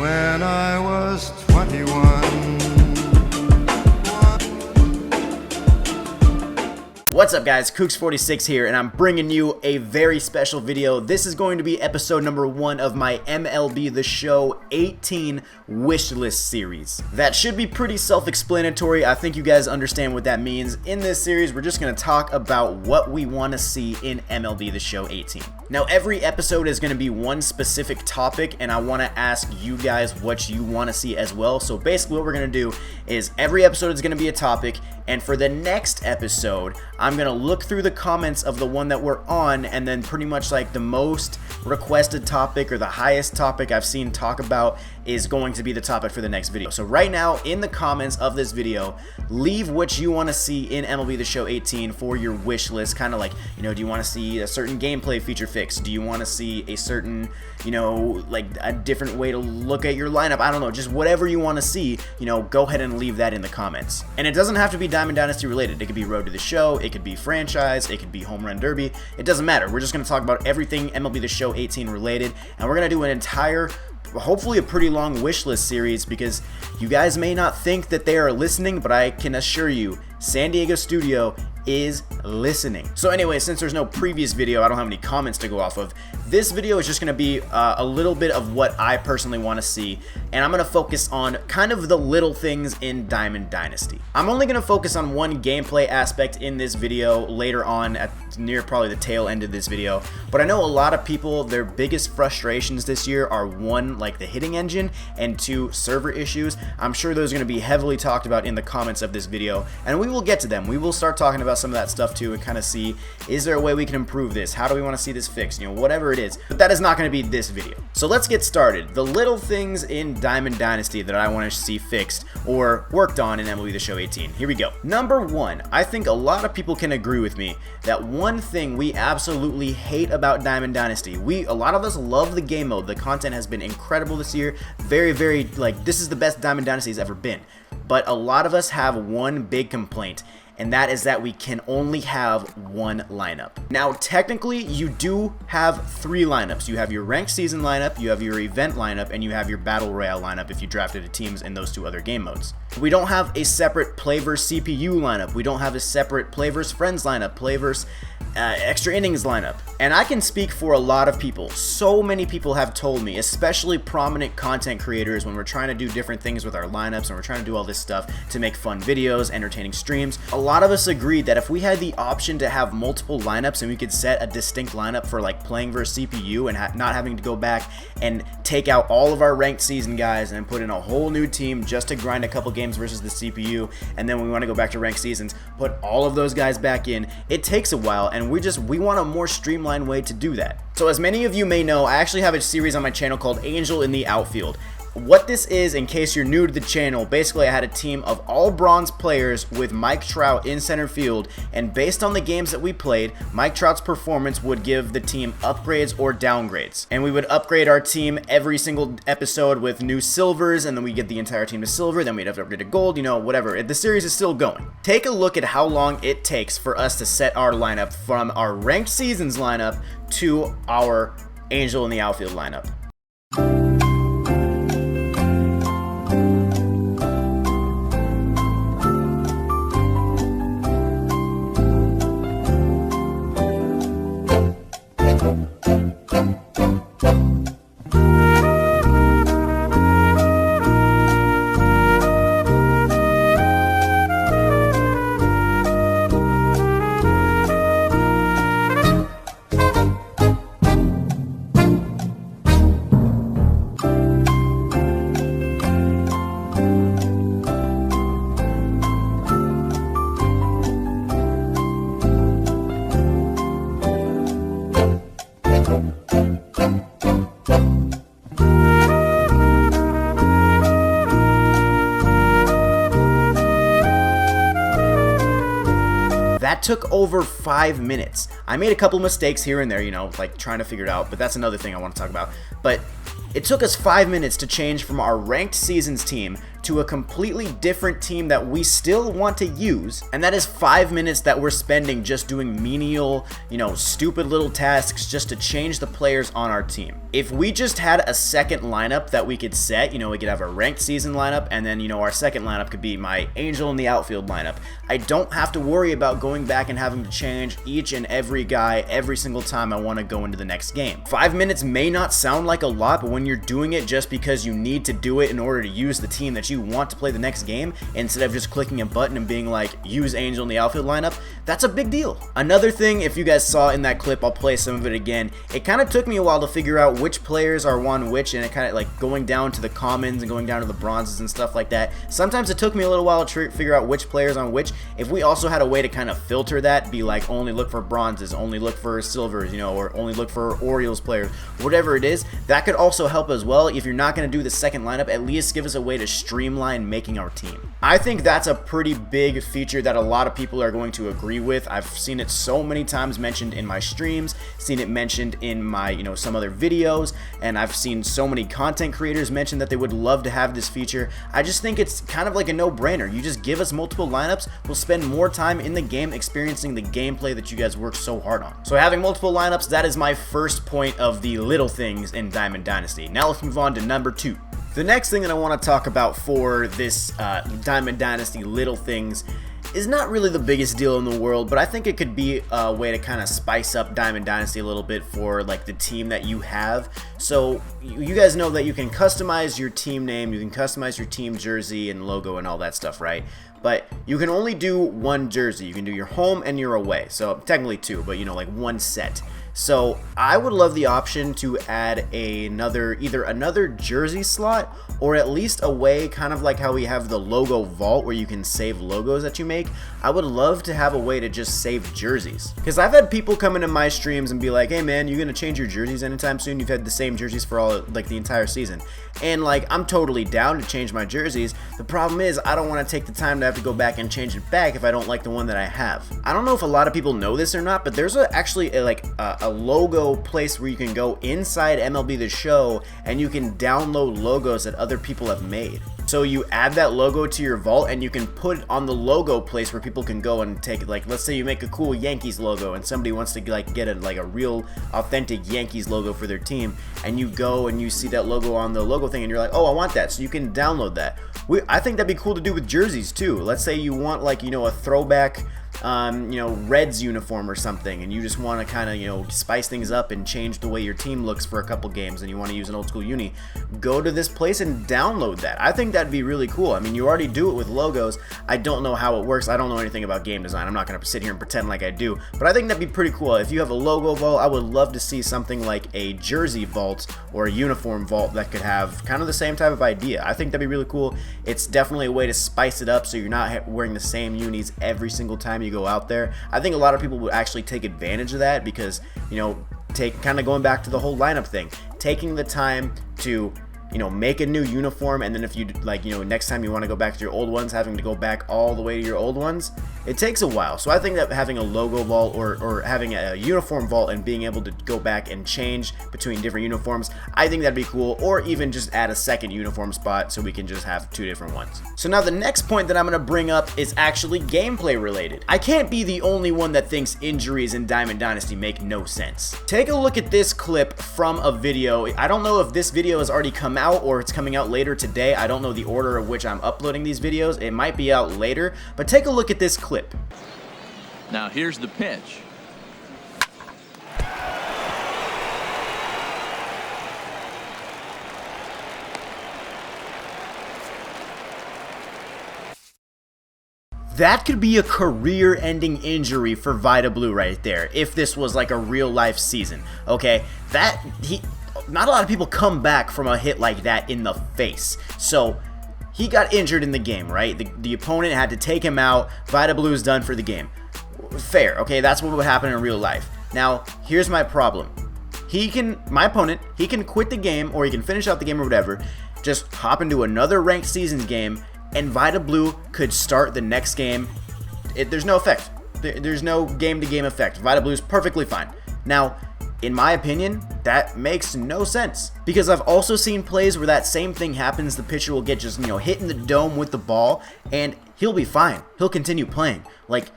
when I was 21. What's up guys, Kooks46 here, and I'm bringing you a very special video. This is going to be episode number 1 of my MLB The Show 18 Wishlist series. That should be pretty self-explanatory. I think you guys understand what that means. In this series, we're just going to talk about what we want to see in MLB The Show 18. Now, every episode is going to be one specific topic, and I want to ask you guys what you want to see as well. So basically what we're going to do is every episode is going to be a topic, and for the next episode, I'm going to look through the comments of the one that we're on, and then pretty much like the most requested topic or the highest topic I've seen talk about is going to be the topic for the next video. So right now in the comments of this video, leave what you want to see in MLB The Show 18 for your wish list. Kind of like, you know, do you want to see a certain gameplay feature fix? Do you want to see a certain, you know, like a different way to look at your lineup? I don't know, just whatever you want to see, you know, go ahead and leave that in the comments. And it doesn't have to be Diamond Dynasty related. It could be Road to the Show, it could be franchise, it could be Home Run Derby. It doesn't matter. We're just going to talk about everything MLB The Show 18 related, and we're going to do an entire, hopefully a pretty long wish list series, because you guys may not think that they are listening, but I can assure you San Diego studio is listening. So anyway, since there's no previous video, I don't have any comments to go off of. This video is just going to be a little bit of what I personally want to see, and I'm going to focus on kind of the little things in Diamond Dynasty. I'm only going to focus on one gameplay aspect in this video later on at near probably the tail end of this video, but I know a lot of people, their biggest frustrations this year are 1, like the hitting engine, and 2, server issues. I'm sure those are going to be heavily talked about in the comments of this video, and we will get to them. We will start talking about some of that stuff too and kind of see, is there a way we can improve this? How do we want to see this fixed? You know, whatever it is. But that is not going to be this video. So let's get started. The little things in Diamond Dynasty that I want to see fixed or worked on in MLB The Show 18. Here we go. Number 1, I think a lot of people can agree with me that one thing we absolutely hate about Diamond Dynasty, a lot of us love the game mode. The content has been incredible this year. Very, like, this is the best Diamond Dynasty has ever been. But a lot of us have one big complaint, and that is that we can only have one lineup. Now, technically, you do have 3 lineups. You have your ranked season lineup, you have your event lineup, and you have your battle royale lineup if you drafted teams in those 2 other game modes. We don't have a separate play versus CPU lineup. We don't have a separate play versus friends lineup, play versus extra innings lineup. And I can speak for a lot of people. So many people have told me, especially prominent content creators, when we're trying to do different things with our lineups and we're trying to do all this stuff to make fun videos, entertaining streams, a lot of us agreed that if we had the option to have multiple lineups and we could set a distinct lineup for like playing versus CPU and not having to go back and take out all of our ranked season guys and put in a whole new team just to grind a couple games versus the CPU, and then we want to go back to ranked seasons, put all of those guys back in, it takes a while, and we want a more streamlined way to do that. So as many of you may know, I actually have a series on my channel called Angel in the Outfield. What this is, in case you're new to the channel, basically I had a team of all bronze players with Mike Trout in center field, and based on the games that we played, Mike Trout's performance would give the team upgrades or downgrades. And we would upgrade our team every single episode with new silvers, and then we get the entire team to silver, then we'd have to upgrade to gold, you know, whatever. The series is still going. Take a look at how long it takes for us to set our lineup from our ranked seasons lineup to our Angel in the Outfield lineup. That took over 5 minutes. I made a couple mistakes here and there, you know, like trying to figure it out, but that's another thing I want to talk about. But It took us 5 minutes to change from our ranked seasons team to a completely different team that we still want to use, and that is 5 minutes that we're spending just doing menial, stupid little tasks just to change the players on our team. If we just had a second lineup that we could set, we could have a ranked season lineup, and then, our second lineup could be my Angel in the outfield lineup. I don't have to worry about going back and having to change each and every guy every single time I want to go into the next game. 5 minutes may not sound like a lot, but when you're doing it just because you need to do it in order to use the team that you want to play the next game, instead of just clicking a button and being like, use Angel in the outfield lineup, that's a big deal. Another thing, if you guys saw in that clip, I'll play some of it again, it kind of took me a while to figure out which players are on which, and it kind of like going down to the commons and going down to the bronzes and stuff like that. Sometimes it took me a little while to figure out which players on which. If we also had a way to kind of filter that, be like only look for bronzes, only look for silvers, or only look for Orioles players, whatever it is, that could also help as well. If you're not going to do the second lineup, at least give us a way to streamline making our team. I think that's a pretty big feature that a lot of people are going to agree with. I've seen it so many times mentioned in my streams, seen it mentioned in my, some other videos, and I've seen so many content creators mention that they would love to have this feature. I just think it's kind of like a no-brainer. You just give us multiple lineups, we'll spend more time in the game experiencing the gameplay that you guys work so hard on. So having multiple lineups, that is my first point of the little things in Diamond Dynasty. Now let's move on to number 2. The next thing that I want to talk about for this Diamond Dynasty little things is not really the biggest deal in the world, but I think it could be a way to kind of spice up Diamond Dynasty a little bit for like the team that you have. So you guys know that you can customize your team name, you can customize your team jersey and logo and all that stuff, right? But you can only do one jersey. You can do your home and your away. So technically two, but like one set. So I would love the option to add either another jersey slot, or at least a way, kind of like how we have the logo vault where you can save logos that you make. I would love to have a way to just save jerseys, because I've had people come into my streams and be like, hey man, you're gonna change your jerseys anytime soon? You've had the same jerseys for all like the entire season. And like, I'm totally down to change my jerseys. The problem is I don't want to take the time to have to go back and change it back if I don't like the one that I have. I don't know if a lot of people know this or not, but there's actually a logo place where you can go inside MLB The Show and you can download logos that other people have made. So you add that logo to your vault and you can put it on the logo place where people can go and take it. Like, let's say you make a cool Yankees logo and somebody wants to like get a real authentic Yankees logo for their team, and you go and you see that logo on the logo thing and you're like, oh, I want that. So you can download that. I think that'd be cool to do with jerseys too. Let's say you want like, a throwback Reds uniform or something, and you just want to kind of, spice things up and change the way your team looks for a couple games, and you want to use an old school uni, go to this place and download that. I think that'd be really cool. I mean, you already do it with logos. I don't know how it works. I don't know anything about game design. I'm not going to sit here and pretend like I do, but I think that'd be pretty cool. If you have a logo vault, I would love to see something like a jersey vault or a uniform vault that could have kind of the same type of idea. I think that'd be really cool. It's definitely a way to spice it up so you're not wearing the same unis every single time you go out there. I think a lot of people would actually take advantage of that because, kind of going back to the whole lineup thing, taking the time to make a new uniform, and then if you next time you want to go back to your old ones, having to go back all the way to your old ones, it takes a while. So I think that having a logo vault or having a uniform vault and being able to go back and change between different uniforms, I think that'd be cool. Or even just add a second uniform spot so we can just have two different ones. So now the next point that I'm going to bring up is actually gameplay related. I can't be the only one that thinks injuries in Diamond Dynasty make no sense. Take a look at this clip from a video. I don't know if this video has already come out or it's coming out later today. I don't know the order of which I'm uploading these videos. It might be out later, but take a look at this clip. Now here's the pitch. That could be a career-ending injury for Vita Blue right there, if this was like a real-life season, okay? Not a lot of people come back from a hit like that in the face. So he got injured in the game, right? The opponent had to take him out. Vita Blue is done for the game. Fair, okay? That's what would happen in real life. Now, here's my problem. My opponent, he can quit the game, or he can finish out the game or whatever, just hop into another ranked seasons game, and Vita Blue could start the next game. There's no effect. There's no game-to-game effect. Vita Blue is perfectly fine. Now, in my opinion, that makes no sense. Because I've also seen plays where that same thing happens, the pitcher will get just, hit in the dome with the ball, and he'll be fine. He'll continue playing. Like,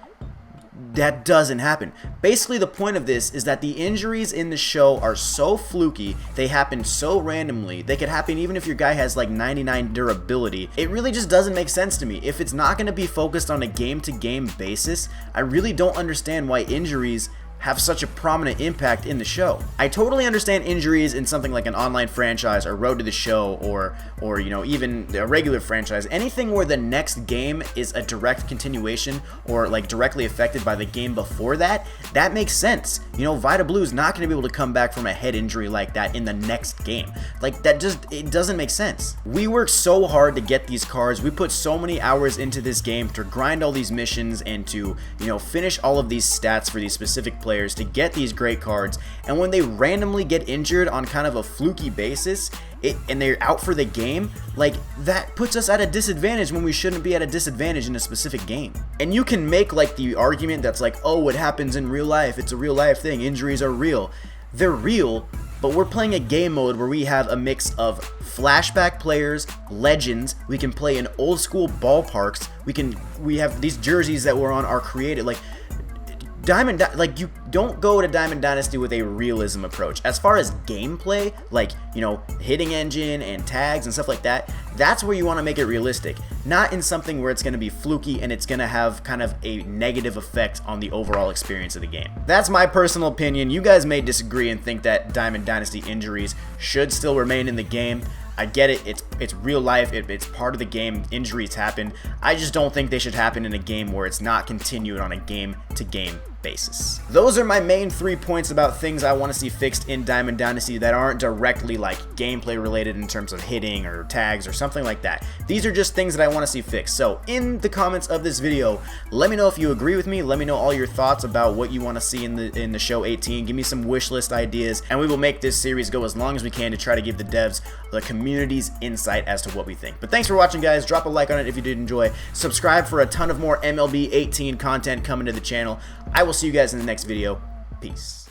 that doesn't happen. Basically, the point of this is that the injuries in the show are so fluky, they happen so randomly, they could happen even if your guy has like 99 durability. It really just doesn't make sense to me. If it's not going to be focused on a game-to-game basis, I really don't understand why injuries have such a prominent impact in the show. I totally understand injuries in something like an online franchise or Road to the Show or even a regular franchise. Anything where the next game is a direct continuation or like directly affected by the game before that, that makes sense. Vita Blue is not going to be able to come back from a head injury like that in the next game. Like, it doesn't make sense. We worked so hard to get these cards. We put so many hours into this game to grind all these missions and to, finish all of these stats for these specific players to get these great cards, and when they randomly get injured on kind of a fluky basis and they're out for the game, like, that puts us at a disadvantage when we shouldn't be at a disadvantage in a specific game. And you can make like the argument that's like, oh, it happens in real life, it's a real life thing, injuries are real. They're real, but we're playing a game mode where we have a mix of flashback players, legends, we can play in old school ballparks, we have these jerseys that we're on are created, like you don't go to Diamond Dynasty with a realism approach. As far as gameplay, like, hitting engine and tags and stuff like that, that's where you want to make it realistic. Not in something where it's going to be fluky and it's going to have kind of a negative effect on the overall experience of the game. That's my personal opinion. You guys may disagree and think that Diamond Dynasty injuries should still remain in the game. I get it, it's real life, it's part of the game, injuries happen. I just don't think they should happen in a game where it's not continued on a game-to-game basis. Those are my main 3 points about things I want to see fixed in Diamond Dynasty that aren't directly like gameplay related in terms of hitting or tags or something like that. These are just things that I want to see fixed. So in the comments of this video, let me know if you agree with me, let me know all your thoughts about what you want to see in the show 18, give me some wish list ideas, and we will make this series go as long as we can to try to give the devs the community's insight as to what we think. But thanks for watching, guys. Drop a like on it if you did enjoy. Subscribe for a ton of more MLB 18 content coming to the channel. I will see you guys in the next video. Peace.